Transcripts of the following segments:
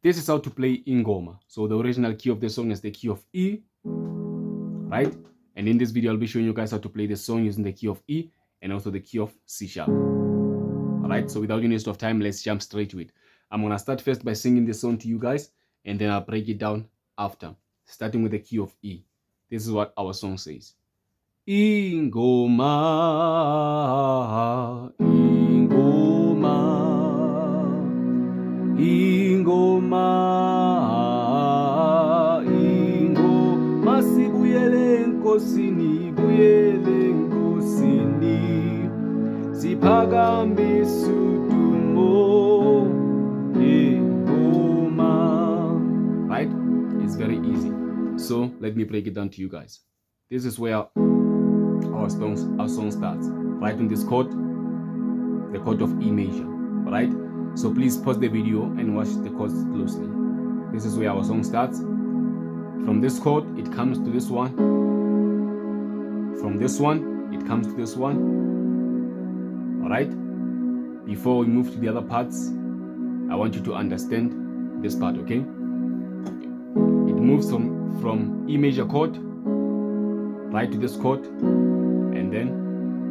This is how to play Ngoma. So the original key of the song is the key of E, right? And in this video, I'll be showing you guys how to play the song using the key of E and also the key of C sharp. All right, so without any waste of time, let's jump straight to it. I'm gonna start first by singing the song to you guys, and then I'll break it down after, starting with the key of E. This is what our song says. Ingoma, ingoma, ingoma, ingoma, sibuyele enkosini, buyele enkosini, siphakamise udumo, ingoma. Right? It's very easy. So let me break it down to you guys. This is where our song starts, right on this chord, the chord of E major, right? So please pause the video and watch the chords closely. This is where our song starts. From this chord, it comes to this one. From this one, it comes to this one. All right? Before we move to the other parts, I want you to understand this part, okay? It moves from E major chord, right to this chord, and then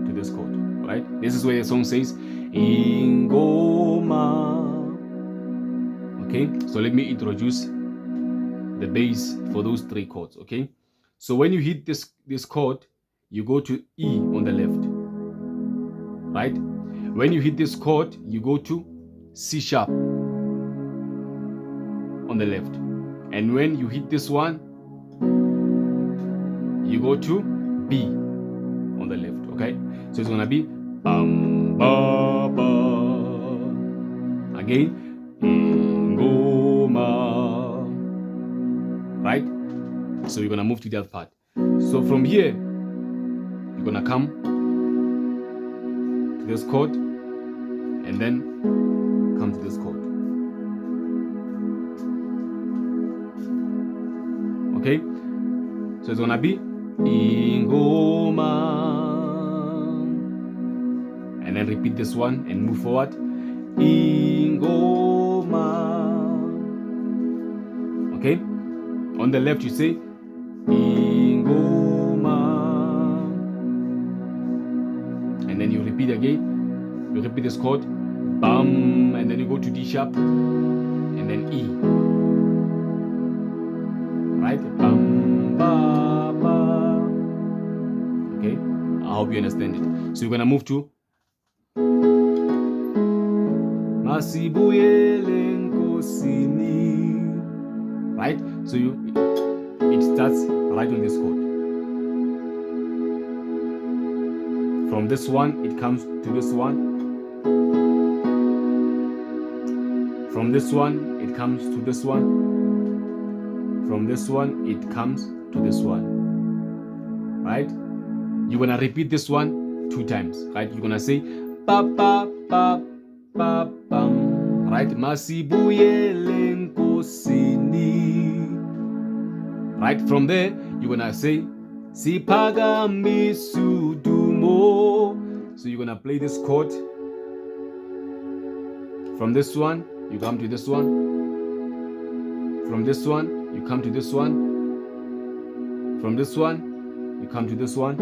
to this chord, right? This is where the song says, Ngoma. Okay, so let me introduce the bass for those three chords, okay? So when you hit this chord, you go to E on the left, right? When you hit this chord, you go to C sharp on the left. And when you hit this one, you go to B on the left, okay? So it's gonna be bam ba ba. Again, Ngoma. Right? So you're gonna move to the other part. So from here, you're gonna come to this chord and then come to this chord. Okay? So it's gonna be Ngoma, and then repeat this one and move forward. Ngoma. Okay? On the left you say Ngoma, and then you repeat again. You repeat this chord, bam, and then you go to D sharp, and then E. Right? Bam, ba, ba. Okay? I hope you understand it. So you're gonna move to Masibuyele enkosini. Right? So it starts right on this chord. From this one, it comes to this one. From this one, it comes to this one. From this one, it comes to this one. Right? You're gonna repeat this one 2 times. Right? You're gonna say pa pa pa pa pam. Right? Masibuyele enkosini. Right? From there, you're gonna say siphakamise udumo. So you're gonna play this chord. From this one, you come to this one. From this one, you come to this one. From this one, you come to this one.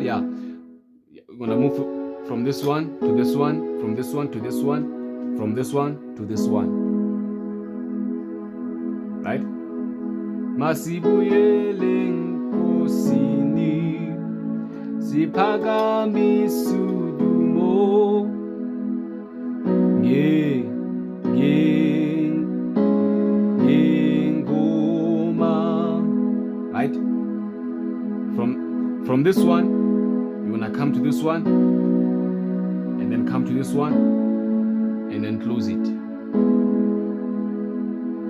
Yeah. We're gonna move from this one to this one, from this one to this one, from this one to this one. Right? Masibuyele enkosini, siphakamise udumo. Ngoma. Right? From this one, you're gonna come to this one, and then come to this one, and then close it.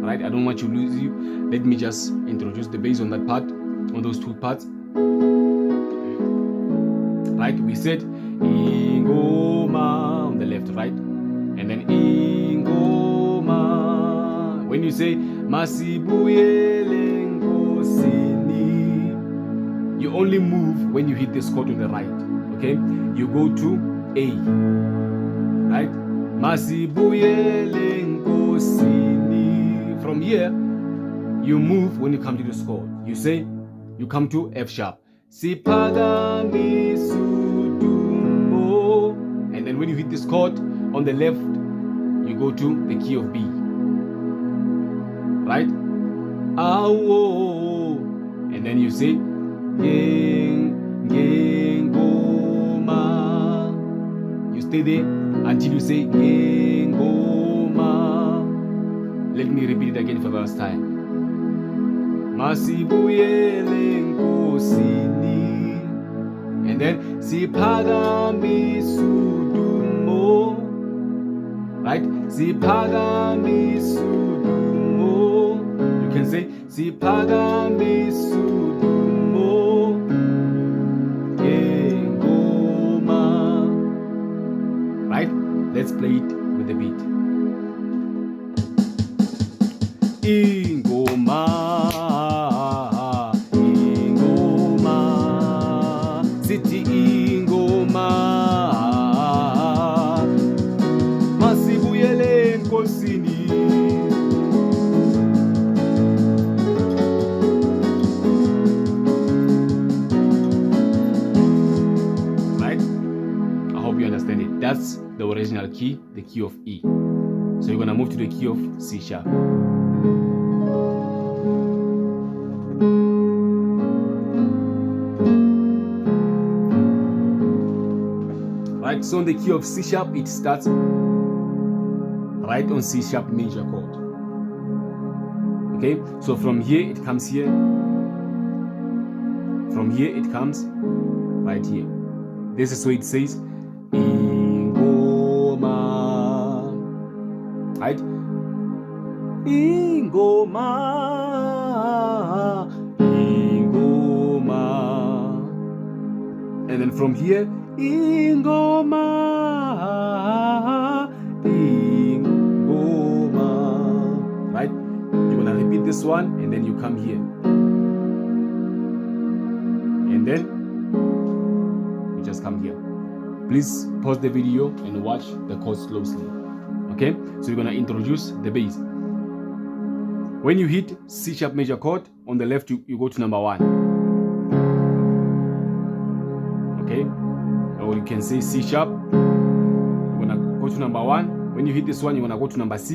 Right? I don't want to lose you. Let me just introduce the bass on that part, on those 2 parts. Right? We said Ngoma on the left, right? And then Ngoma. When you say Masibuyele enkosini, you only move when you hit this chord on the right. Okay? You go to A. Masibuyele nkosini. From here, you move when you come to this chord. You say, you come to F sharp. Sipagamisudumo. And then when you hit this chord on the left, you go to the key of B. Right? Awo. And then you say, Ngoma. You stay there until you say Ngoma. Let me repeat it again for the last time. Masibuyele nkosini. And then Sipagamisudumo. Right? Sipagamisudumo. You can say Sipagamisudumo. Ngoma. Right? Let's play it with the beat. Ngoma, Ngoma, City Ngoma, Masibuyele nkosini. Right? I hope you understand it. That's the original key, the key of E. So you're gonna move to the key of C sharp. Right, so in the key of C sharp, it starts right on C sharp major chord. Okay, so from here it comes here. From here it comes right here. This is where it says Ngoma. Right? Ngoma, Ngoma. And then from here, Ngoma, Ngoma. Right? You're gonna repeat this one and then you come here. And then you just come here. Please pause the video and watch the chords closely. Okay? So you're gonna introduce the bass. When you hit C sharp major chord, on the left you go to number 1. Okay? Or you can say C sharp. You're gonna go to number 1. When you hit this one, you're gonna go to number 6.